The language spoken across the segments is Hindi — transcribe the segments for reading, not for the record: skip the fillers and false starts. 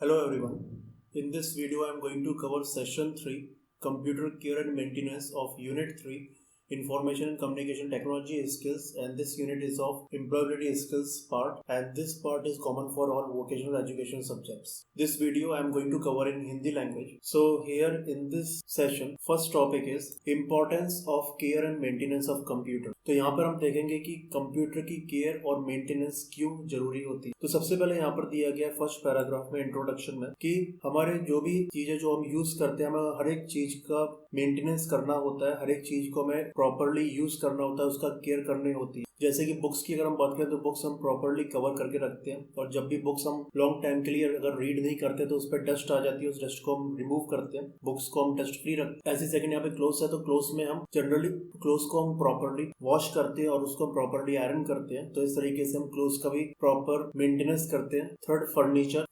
Hello everyone. In this video I am going to cover session 3 Computer Care and Maintenance of Unit 3 Information and Communication Technology Skills, and this unit is of Employability Skills part, and this part is common for all vocational education subjects. This video I am going to cover in Hindi language. So here in this session first topic is Importance of Care and Maintenance of Computer. तो यहाँ पर हम देखेंगे कि कंप्यूटर की केयर और मेंटेनेंस क्यों जरूरी होती है। तो सबसे पहले यहाँ पर दिया गया फर्स्ट पैराग्राफ में इंट्रोडक्शन में कि हमारे जो भी चीजें जो हम यूज करते हैं हमें हर एक चीज का मेंटेनेंस करना होता है, हर एक चीज को हमें प्रॉपरली यूज करना होता है, उसका केयर करनी होती है। जैसे कि बुक्स की अगर हम बात करें तो बुक्स हम प्रॉपरली कवर करके रखते हैं, और जब भी बुक्स हम लॉन्ग टाइम के लिए अगर रीड नहीं करते तो उस पर डस्ट आ जाती है, उस डस्ट को हम रिमूव करते हैं, बुक्स को हम डस्ट फ्री रखते हैं। ऐसे सेकंड यहाँ पे क्लोथ्स है तो क्लोथ्स में हम जनरली क्लोथ्स को हम प्रॉपरली वॉश करते हैं और उसको प्रॉपरली आयरन करते हैं। तो इस तरीके से हम क्लोथ्स का भी प्रॉपर मेंटेनेंस करते हैं। थर्ड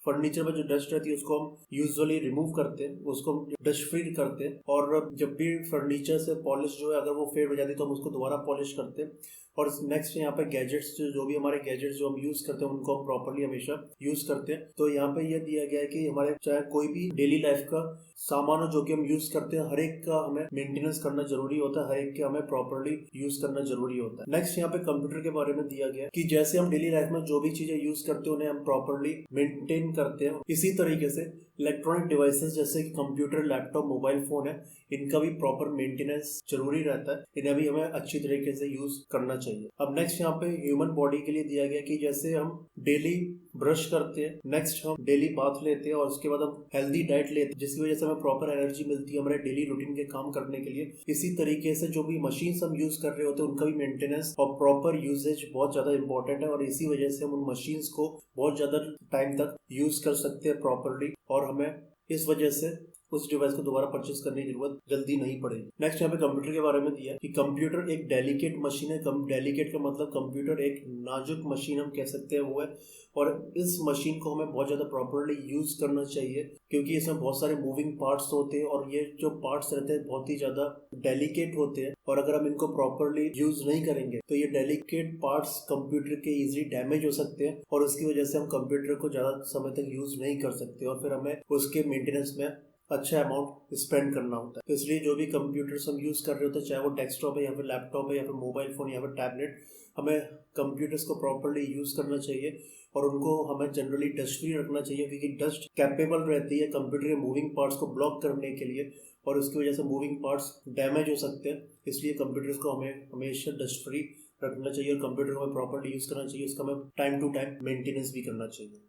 फर्नीचर में जो डस्ट रहती है उसको हम यूजुअली रिमूव करते हैं, उसको हम डस्ट फ्री करते हैं। और जब भी फर्नीचर से पॉलिश जो है अगर वो फेड हो जाती है तो हम उसको दोबारा पॉलिश करते हैं। और नेक्स्ट यहाँ पे गैजेट्स जो भी हमारे गैजेट्स जो हम यूज करते हैं उनको हम प्रॉपरली हमेशा यूज करते हैं। तो यहाँ पे ये दिया गया है कि हमारे चाहे कोई भी डेली लाइफ का सामान हो जो कि हम यूज करते हैं, हर एक का हमें मेंटेनेंस करना जरूरी होता है, हर एक के हमें प्रॉपरली यूज करना जरूरी होता है। नेक्स्ट यहाँ पे कंप्यूटर के बारे में दिया गया कि जैसे हम डेली लाइफ में जो भी चीजें यूज करते हैं उन्हें हम प्रॉपरली मेंटेन करते हैं, इसी तरीके से इलेक्ट्रॉनिक डिवाइसेस जैसे कि कंप्यूटर, लैपटॉप, मोबाइल फोन है, इनका भी प्रॉपर मेंटेनेंस जरूरी रहता है, इन्हें भी हमें अच्छी तरीके से यूज करना चाहिए। अब नेक्स्ट यहाँ पे ह्यूमन बॉडी के लिए दिया गया कि जैसे हम डेली ब्रश करते हैं, नेक्स्ट हम डेली बाथ लेते हैं और उसके बाद हम हेल्दी डाइट लेते हैं जिसकी वजह से हमें प्रॉपर एनर्जी मिलती है हमारे डेली रूटीन के काम करने के लिए। इसी तरीके से जो भी मशीन्स हम यूज कर रहे होते हैं उनका भी मेंटेनेंस और प्रॉपर यूजेज बहुत ज्यादा इंपॉर्टेंट है, और इसी वजह से हम उन मशीन्स को बहुत ज्यादा टाइम तक यूज कर सकते हैं प्रॉपरली, और हमें इस वजह से उस डिवाइस को दोबारा परचेस करने की जरूरत जल्दी नहीं पड़ेगी। नेक्स्ट यहाँ पे कंप्यूटर के बारे में दिया कि कंप्यूटर एक डेलिकेट मशीन है। डेलिकेट का मतलब कंप्यूटर एक नाजुक मशीन हम कह सकते हैं वो है, और इस मशीन को हमें बहुत ज्यादा प्रॉपरली यूज करना चाहिए क्योंकि इसमें बहुत सारे मूविंग पार्ट्स होते हैं और ये जो पार्ट्स रहते हैं बहुत ही ज्यादा डेलिकेट होते हैं, और अगर हम इनको प्रॉपरली यूज नहीं करेंगे तो ये डेलिकेट पार्ट्स कंप्यूटर के इजीली डैमेज हो सकते हैं, और उसकी वजह से हम कंप्यूटर को ज्यादा समय तक यूज नहीं कर सकते और फिर हमें उसके मेंटेनेंस में अच्छा अमाउंट स्पेंड करना होता है। तो इसलिए जो भी कंप्यूटर्स हम यूज कर रहे होते हैं, चाहे वो डेस्कटॉप है या फिर लैपटॉप है या फिर मोबाइल फोन या फिर टैबलेट, हमें कंप्यूटर्स को प्रॉपरली यूज करना चाहिए और उनको हमें जनरली डस्ट फ्री रखना चाहिए क्योंकि डस्ट कैपेबल रहती है कंप्यूटर के मूविंग पार्ट्स को ब्लॉक करने के लिए, और उसकी वजह से मूविंग पार्ट्स डैमेज हो सकते हैं। इसलिए कंप्यूटर्स को हमें हमेशा डस्ट फ्री रखना चाहिए और कंप्यूटर को हमें प्रॉपरली यूज करना चाहिए, उसका हमें टाइम टू टाइम मेंटेनेंस भी करना चाहिए।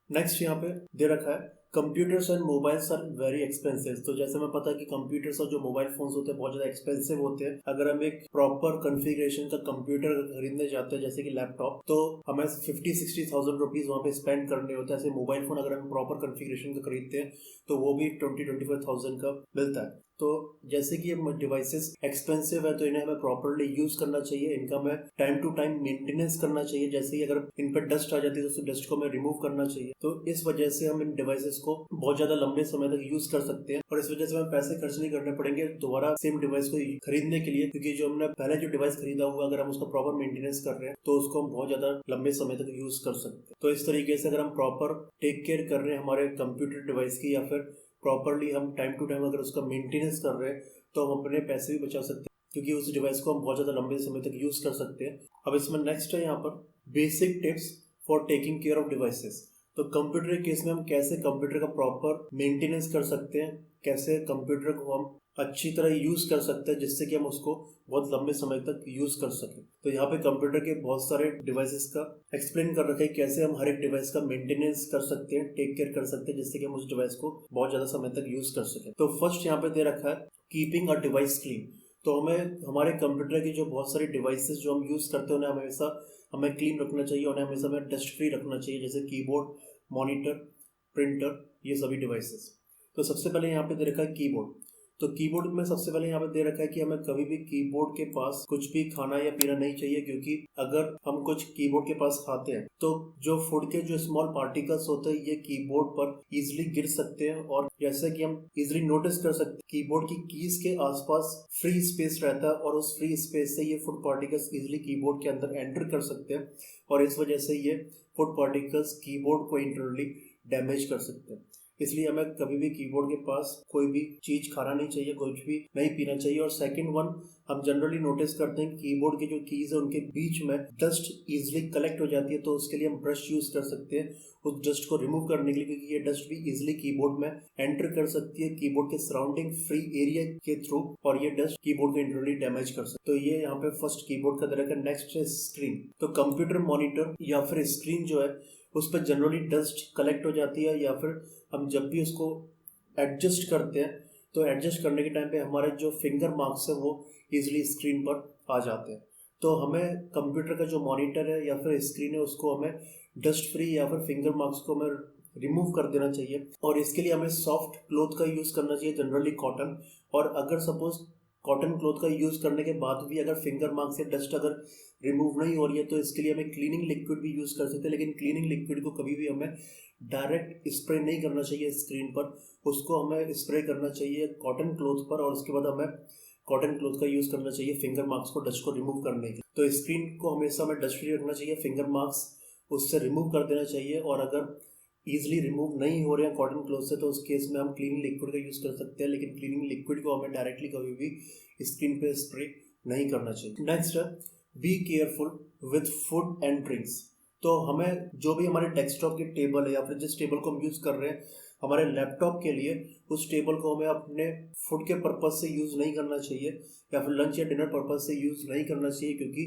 नेक्स्ट यहाँ पे दे रखा है computers and mobiles are very expensive. तो जैसे हमें पता है कि कंप्यूटर्स और जो मोबाइल फोन्स होते हैं बहुत ज्यादा एक्सपेंसिव होते हैं। अगर हम एक प्रॉपर कॉन्फ़िगरेशन का कंप्यूटर खरीदने जाते हैं जैसे कि लैपटॉप, तो हमें 50-60,000 रुपीज वहाँ पे स्पेंड करने होते हैं। ऐसे मोबाइल फोन अगर हम प्रॉपर कॉन्फ़िगरेशन का खरीदते हैं तो वो भी 20-25,000 का मिलता है। तो जैसे कि ये डिवाइसेस एक्सपेंसिव है तो इन्हें हमें प्रॉपरली यूज करना चाहिए, इनका हमें टाइम टू टाइम मेंटेनेंस करना चाहिए। जैसे कि अगर इन पर डस्ट आ जाती है तो उस डस्ट को हमें रिमूव करना चाहिए। तो इस वजह से हम इन डिवाइसेस को बहुत ज्यादा लंबे समय तक यूज कर सकते हैं, और इस वजह से हमें पैसे खर्च नहीं करने पड़ेंगे दोबारा सेम डिवाइस को खरीदने के लिए, क्योंकि जो हमने पहले जो डिवाइस खरीदा हुआ अगर हम उसका प्रॉपर मेंटेनेंस कर रहे हैं तो उसको हम बहुत ज्यादा लंबे समय तक यूज कर सकते हैं। तो इस तरीके से अगर हम प्रॉपर टेक केयर कर रहे हैं हमारे कंप्यूटर डिवाइस की, या फिर प्रॉपरली हम टाइम टू टाइम अगर उसका मेंटेनेंस कर रहे हैं तो हम अपने पैसे भी बचा सकते हैं क्योंकि उस डिवाइस को हम बहुत ज्यादा लंबे समय तक यूज कर सकते हैं। अब इसमें नेक्स्ट है यहाँ पर basic tips for taking care of devices. तो कंप्यूटर के केस में हम कैसे कंप्यूटर का प्रॉपर मेंटेनेंस कर सकते हैं, कैसे कंप्यूटर को हम अच्छी तरह यूज कर सकते हैं जिससे कि हम उसको बहुत लंबे समय तक यूज कर सकें। तो यहाँ पे कंप्यूटर के बहुत सारे डिवाइसेस का एक्सप्लेन कर रखा है कैसे हम हर एक डिवाइस का मेंटेनेंस कर सकते हैं, टेक केयर कर सकते हैं जिससे कि हम उस डिवाइस को बहुत ज्यादा समय तक यूज कर सकें। तो फर्स्ट यहाँ पे दे रखा है कीपिंग अ डिवाइस क्लीन। तो हमें हमारे कंप्यूटर की जो बहुत सारी डिवाइसेस जो हम यूज करते हैं उन्हें हमेशा हमें क्लीन रखना चाहिए, उन्हें हमेशा हमें डस्ट फ्री रखना चाहिए, जैसे कीबोर्ड, मॉनिटर, प्रिंटर, ये सभी डिवाइसेस। तो सबसे पहले यहाँ पे दे रखा है कीबोर्ड। तो कीबोर्ड में सबसे पहले यहाँ पे दे रखा है कि हमें कभी भी कीबोर्ड के पास कुछ भी खाना या पीना नहीं चाहिए, क्योंकि अगर हम कुछ कीबोर्ड के पास खाते हैं तो जो फूड के जो स्मॉल पार्टिकल्स होते हैं ये कीबोर्ड पर इजीली गिर सकते हैं, और जैसे कि हम इजीली नोटिस कर सकते हैं कीबोर्ड की कीज के आसपास फ्री स्पेस रहता है और उस फ्री स्पेस से ये फूड पार्टिकल्स इजीली कीबोर्ड के अंदर एंटर कर सकते हैं, और इस वजह से ये फूड पार्टिकल्स कीबोर्ड को इंटरनली डैमेज कर सकते हैं। इसलिए हमें कभी भी कीबोर्ड के पास कोई भी चीज खाना नहीं चाहिए, कुछ भी नहीं पीना चाहिए। और सेकंड वन, हम जनरली नोटिस करते हैं कीबोर्ड के जो कीज है उनके बीच में डस्ट इजिली कलेक्ट हो जाती है, तो उसके लिए हम ब्रश यूज कर सकते हैं उस डस्ट को रिमूव करने के लिए, क्योंकि ये डस्ट भी इजिली कीबोर्ड में एंटर कर सकती है कीबोर्ड के सराउंडिंग फ्री एरिया के थ्रू, और ये डस्ट कीबोर्ड को इंटरनली डैमेज कर सकते। तो ये यहाँ पे फर्स्ट कीबोर्ड का तरह का। नेक्स्ट है स्क्रीन। तो कंप्यूटर मॉनिटर या फिर स्क्रीन जो है उस पर जनरली डस्ट कलेक्ट हो जाती है, या फिर हम जब भी उसको एडजस्ट करते हैं तो एडजस्ट करने के टाइम पे हमारे जो फिंगर मार्क्स है वो इजीली स्क्रीन पर आ जाते हैं। तो हमें कंप्यूटर का जो मॉनिटर है या फिर स्क्रीन है उसको हमें डस्ट फ्री या फिर फिंगर मार्क्स को हमें रिमूव कर देना चाहिए, और इसके लिए हमें सॉफ्ट क्लोथ का यूज़ करना चाहिए, जनरली कॉटन। और अगर सपोज कॉटन क्लोथ का यूज़ करने के बाद भी अगर फिंगर मार्क्स से डस्ट अगर रिमूव नहीं हो रही है तो इसके लिए हमें क्लीनिंग लिक्विड भी यूज़ कर सकते हैं, लेकिन क्लीनिंग लिक्विड को कभी भी हमें डायरेक्ट स्प्रे नहीं करना चाहिए स्क्रीन पर, उसको हमें स्प्रे करना चाहिए कॉटन क्लोथ पर, और उसके बाद हमें कॉटन क्लोथ का यूज़ करना चाहिए फिंगर मार्क्स को डस्ट को रिमूव करने के। तो स्क्रीन को हमेशा हमें डस्ट फ्री रखना चाहिए, फिंगर मार्क्स उससे रिमूव कर देना चाहिए, और अगर ईजिली रिमूव नहीं हो रहे हैं कॉटन क्लोथ से तो उस केस में हम क्लीनिंग लिक्विड का यूज़ कर सकते हैं, लेकिन क्लीनिंग लिक्विड को हमें डायरेक्टली कभी भी स्क्रीन पे स्प्रे नहीं करना चाहिए। नेक्स्ट है be careful with food and drinks. तो हमें जो भी हमारे डेस्कटॉप की टेबल है या फिर जिस टेबल को हम यूज़ कर रहे हैं हमारे लैपटॉप के लिए, उस टेबल को हमें अपने फूड के पर्पज़ से यूज़ नहीं करना चाहिए या फिर लंच या डिनर पर्पज़ से यूज़ नहीं करना चाहिए, क्योंकि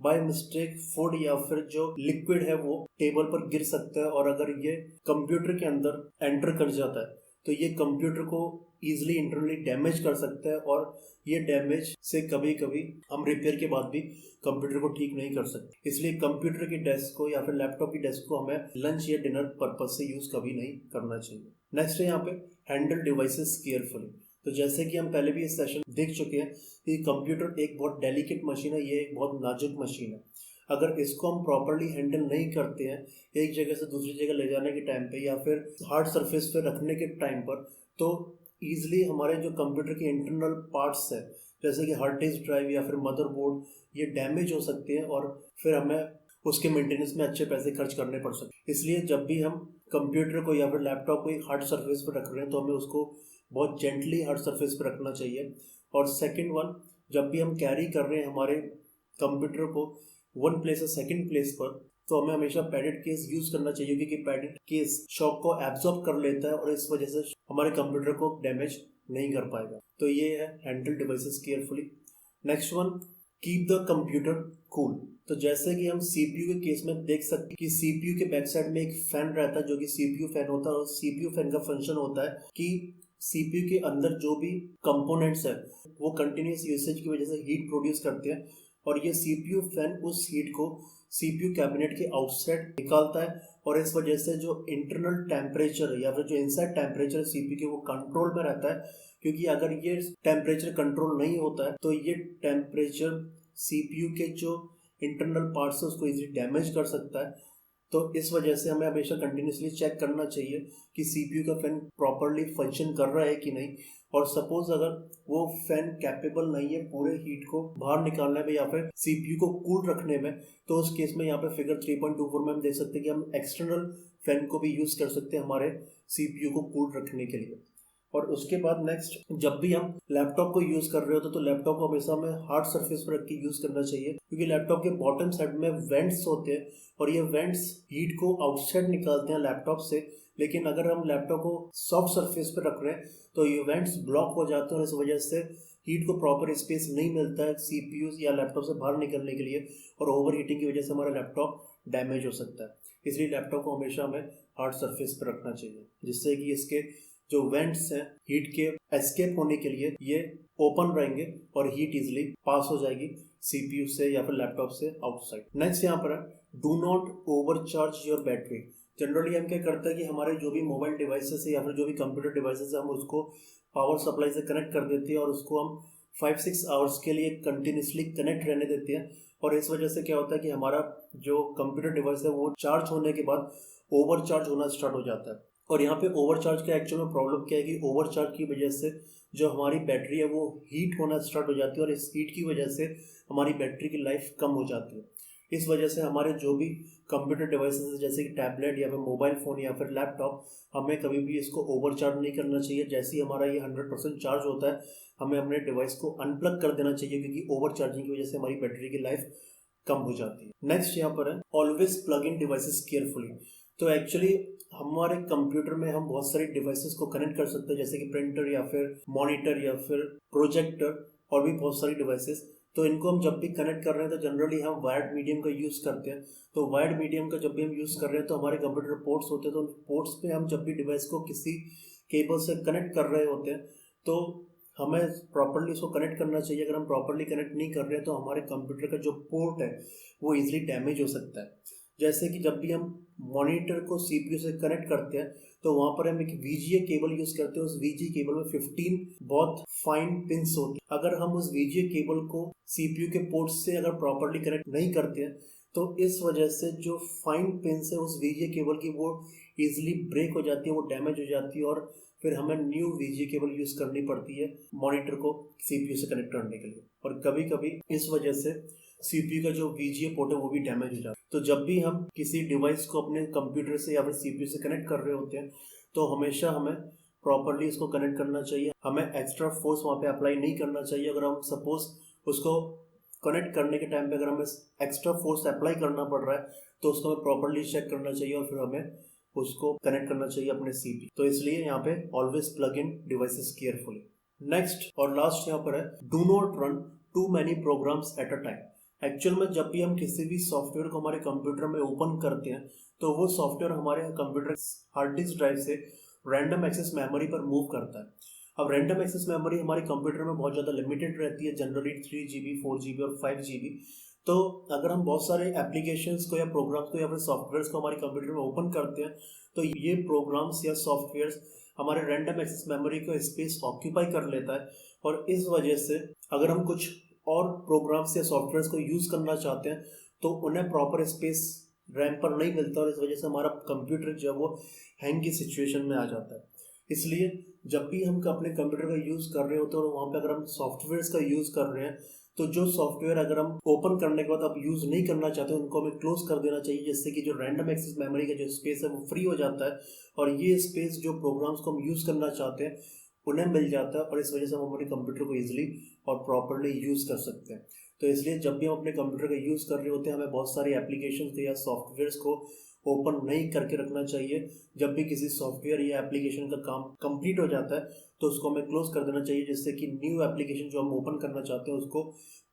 बाय मिस्टेक फूड या फिर जो लिक्विड है वो टेबल पर गिर सकता है, और अगर ये कंप्यूटर के अंदर एंटर कर जाता है तो ये कंप्यूटर को ईजिली इंटरनली डैमेज कर सकता है, और ये डैमेज से कभी कभी हम रिपेयर के बाद भी कंप्यूटर को ठीक नहीं कर सकते। इसलिए कंप्यूटर की डेस्क को या फिर लैपटॉप की डेस्क को हमें लंच या डिनर पर्पज से यूज कभी नहीं करना चाहिए। नेक्स्ट है यहाँ पे हैंडल डिवाइसेस केयरफुली। तो जैसे कि हम पहले भी इस सेशन देख चुके हैं कि कंप्यूटर एक बहुत डेलिकेट मशीन है, ये एक बहुत नाजुक मशीन है। अगर इसको हम प्रॉपरली हैंडल नहीं करते हैं एक जगह से दूसरी जगह ले जाने के टाइम पे या फिर हार्ड सरफेस पे रखने के टाइम पर, तो ईजिली हमारे जो कंप्यूटर के इंटरनल पार्ट्स है जैसे कि हार्ड डिस्क ड्राइव या फिर मदरबोर्ड ये डैमेज हो सकते हैं, और फिर हमें उसके मेंटेनेंस में अच्छे पैसे खर्च करने पड़ सकते हैं। इसलिए जब भी हम कंप्यूटर को या फिर लैपटॉप को एक हार्ड सरफेस पर रख रहे हैं तो हमें उसको बहुत जेंटली हार्ड सरफेस पर रखना चाहिए। और सेकंड वन, जब भी हम कैरी कर रहे हैं हमारे कंप्यूटर को वन प्लेस से सेकंड प्लेस पर, तो हमें हमेशा पैडेड केस यूज करना चाहिए, क्योंकि पैडेड केस शॉक को एब्जॉर्ब कर लेता है और इस वजह से हमारे कंप्यूटर को डैमेज नहीं कर पाएगा। तो ये है handle devices carefully. Next one, keep the computer cool. तो जैसे कि हम सीपीयू के केस में देख सकते हैं कि सीपीयू के बैक साइड में एक फैन रहता है जो कि सीपीयू फैन होता है, और सीपीयू फैन का फंक्शन होता है कि सीपीयू के अंदर जो भी कंपोनेंट्स है वो कंटिन्यूस यूसेज की वजह से हीट प्रोड्यूस करते हैं, और ये सीपीयू फैन उस हीट को सीपीयू कैबिनेट के आउटसाइड निकालता है, और इस वजह से जो इंटरनल टेम्परेचर है या फिर जो इनसाइड टेम्परेचर है सीपीयू के वो कंट्रोल में रहता है, क्योंकि अगर ये टेम्परेचर कंट्रोल नहीं होता है तो ये टेम्परेचर सीपीयू के जो इंटरनल पार्ट्स है उसको इजीली डैमेज कर सकता है। तो इस वजह से हमें हमेशा कंटिन्यूसली चेक करना चाहिए कि सीपीयू का फैन प्रॉपरली फंक्शन कर रहा है कि नहीं, और सपोज अगर वो फैन कैपेबल नहीं है पूरे हीट को बाहर निकालने में या फिर सीपीयू को कूल रखने में, तो उस केस में यहाँ पे फिगर 3.24 में हम देख सकते हैं कि हम एक्सटर्नल फैन को भी यूज कर सकते हैं हमारे सीपीयू को कूल रखने के लिए। और उसके बाद नेक्स्ट, जब भी हम लैपटॉप को यूज कर रहे होते तो लैपटॉप को हमेशा हमें हार्ड सरफेस पर रख के यूज करना चाहिए, क्योंकि लैपटॉप के बॉटम साइड में वेंट्स होते हैं और ये वेंट्स हीट को आउटसाइड निकालते हैं लैपटॉप से। लेकिन अगर हम लैपटॉप को सॉफ्ट सरफेस पर रख रहे हैं तो ये वेंट्स ब्लॉक हो जाते हैं, और इस वजह से हीट को प्रॉपर स्पेस नहीं मिलता है सीपीयू या लैपटॉप से बाहर निकलने के लिए, और ओवर हीटिंग की वजह से हमारा लैपटॉप डैमेज हो सकता है। इसलिए लैपटॉप को हमेशा हमें हार्ड सरफेस पर रखना चाहिए, जिससे कि इसके जो वेंट्स हैं हीट के एस्केप होने के लिए ये ओपन रहेंगे और हीट इजिली पास हो जाएगी सीपीयू से या फिर लैपटॉप से आउटसाइड। नेक्स्ट यहाँ पर है do not overcharge your battery. Generally हम क्या करते हैं कि हमारे जो भी मोबाइल डिवाइसेस है या फिर जो भी कंप्यूटर डिवाइसेस है हम उसको पावर सप्लाई से कनेक्ट कर देते हैं और उसको हम 5-6 आवर्स के लिए कंटिन्यूसली कनेक्ट रहने देते हैं, और इस वजह से क्या होता है कि हमारा जो कंप्यूटर डिवाइस है वो चार्ज होने के बाद ओवरचार्ज होना स्टार्ट हो जाता है। और यहाँ पे ओवरचार्ज का एक्चुअल में प्रॉब्लम क्या है कि ओवरचार्ज की वजह से जो हमारी बैटरी है वो हीट होना स्टार्ट हो जाती है, और इस हीट की वजह से हमारी बैटरी की लाइफ कम हो जाती है। इस वजह से हमारे जो भी कंप्यूटर डिवाइसेस जैसे कि टैबलेट या फिर मोबाइल फ़ोन या फिर लैपटॉप, हमें कभी भी इसको ओवरचार्ज नहीं करना चाहिए। जैसे ही हमारा ये 100% चार्ज होता है, हमें अपने डिवाइस को अनप्लग कर देना चाहिए, क्योंकि ओवर चार्जिंग की वजह से हमारी बैटरी की लाइफ कम हो जाती है। नेक्स्ट यहाँ पर है always plug in devices carefully. तो एक्चुअली हमारे कंप्यूटर में हम बहुत सारी डिवाइसेस को कनेक्ट कर सकते हैं, जैसे कि प्रिंटर या फिर मॉनिटर या फिर प्रोजेक्टर और भी बहुत सारी डिवाइसेस। तो इनको हम जब भी कनेक्ट कर रहे हैं तो जनरली हम वायर्ड मीडियम का यूज़ करते हैं। तो वायर्ड मीडियम का जब भी हम यूज़ कर रहे हैं तो हमारे कंप्यूटर पोर्ट्स होते हैं, तो उन पोर्ट्स पे हम जब भी डिवाइस को किसी केबल से कनेक्ट कर रहे होते हैं तो हमें प्रॉपरली उसको कनेक्ट करना चाहिए। अगर हम प्रॉपरली कनेक्ट नहीं कर रहे हैं तो हमारे कंप्यूटर का जो पोर्ट है वो ईजिली डैमेज हो सकता है। जैसे कि जब भी हम मॉनिटर को सीपीयू से कनेक्ट करते हैं तो वहाँ पर हम एक VGA केबल यूज़ करते हैं। उस VGA केबल में 15 बहुत फाइन पिंस होती है। अगर हम उस VGA केबल को सीपीयू के पोर्ट से अगर प्रॉपरली कनेक्ट नहीं करते हैं तो इस वजह से जो फाइन पिंस है उस VGA केबल की वो ईजिली ब्रेक हो जाती है, वो डैमेज हो जाती है, और फिर हमें न्यू VGA केबल यूज़ करनी पड़ती है मॉनिटर को सीपीयू से कनेक्ट करने के लिए। और कभी कभी इस वजह से सीपीयू का जो VGA पोर्ट है वो भी डैमेज हो जाता है। तो जब भी हम किसी डिवाइस को अपने कंप्यूटर से या फिर सीपीयू से कनेक्ट कर रहे होते हैं तो हमेशा हमें प्रॉपरली इसको कनेक्ट करना चाहिए। हमें एक्स्ट्रा फोर्स वहाँ पे अप्लाई नहीं करना चाहिए। अगर हम सपोज उसको कनेक्ट करने के टाइम पे अगर हमें एक्स्ट्रा फोर्स अप्लाई करना पड़ रहा है तो उसको हमें प्रॉपरली चेक करना चाहिए और फिर हमें उसको कनेक्ट करना चाहिए अपने सीपीयू। तो इसलिए यहाँ पे always plug in devices carefully. Next और लास्ट यहाँ पर है do not run too many programs at a time. Actual में जब भी हम किसी भी सॉफ्टवेयर को हमारे कंप्यूटर में ओपन करते हैं तो वो सॉफ्टवेयर हमारे कंप्यूटर हार्ड डिस्क ड्राइव से रैंडम एक्सेस मेमोरी पर मूव करता है। अब रैंडम एक्सेस मेमोरी हमारे कंप्यूटर में बहुत ज़्यादा लिमिटेड रहती है, जनरली 3GB 4GB और 5GB। तो अगर हम बहुत सारे एप्लीकेशंस को या प्रोग्राम्स को या फिर सॉफ्टवेयर्स को हमारे कंप्यूटर में ओपन करते हैं तो ये प्रोग्राम्स या सॉफ्टवेयर्स हमारे रैंडम एक्सेस मेमोरी का स्पेस ऑक्यूपाई कर लेता है। और इस वजह से अगर हम कुछ और प्रोग्राम्स या सॉफ्टवेयर्स को यूज़ करना चाहते हैं तो उन्हें प्रॉपर स्पेस रैम पर नहीं मिलता और इस वजह से हमारा कंप्यूटर जो है वो हैंग की सिचुएशन में आ जाता है। इसलिए जब भी हम अपने कंप्यूटर का यूज़ कर रहे होते हैं और वहाँ पे अगर हम सॉफ्टवेयर्स का यूज़ कर रहे हैं तो जो सॉफ्टवेयर अगर हम ओपन करने के बाद आप यूज़ नहीं करना चाहते उनको हमें क्लोज कर देना चाहिए, जिससे कि जो रैंडम एक्सेस मेमोरी का जो स्पेस है वो फ्री हो जाता है और ये स्पेस जो प्रोग्राम्स को हम यूज़ करना चाहते हैं उन्हें मिल जाता है और इस वजह से हम अपने कंप्यूटर को ईजिली और प्रॉपरली यूज़ कर सकते हैं। तो इसलिए जब भी हम अपने कंप्यूटर का यूज़ कर रहे होते हैं हमें बहुत सारी एप्लीकेशन या सॉफ्टवेयर्स को ओपन नहीं करके रखना चाहिए। जब भी किसी सॉफ्टवेयर या एप्लीकेशन का काम कंप्लीट हो जाता है तो उसको हमें क्लोज कर देना चाहिए, जिससे कि न्यू एप्लीकेशन जो हम ओपन करना चाहते हैं उसको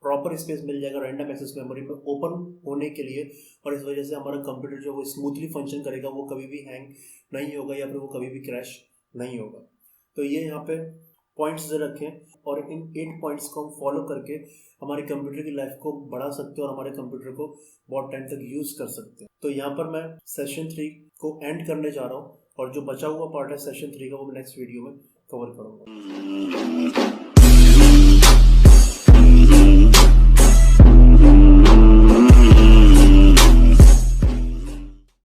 प्रॉपर स्पेस मिल जाएगा रैंडम एक्सेस मेमोरी में ओपन होने के लिए। और इस वजह से हमारा कंप्यूटर जो वो स्मूथली फंक्शन करेगा, वो कभी भी हैंग नहीं होगा या फिर वो कभी भी क्रैश नहीं होगा। तो ये यहाँ पे पॉइंट्स जो रखें और इन 8 पॉइंट्स को हम फॉलो करके हमारे कंप्यूटर की लाइफ को बढ़ा सकते हैं और हमारे कंप्यूटर को बहुत टाइम तक यूज़ कर सकते हैं। तो यहाँ पर मैं सेशन 3 को एंड करने जा रहा हूँ और जो बचा हुआ पार्ट है सेशन 3 का वो मैं नेक्स्ट वीडियो में कवर करूँगा।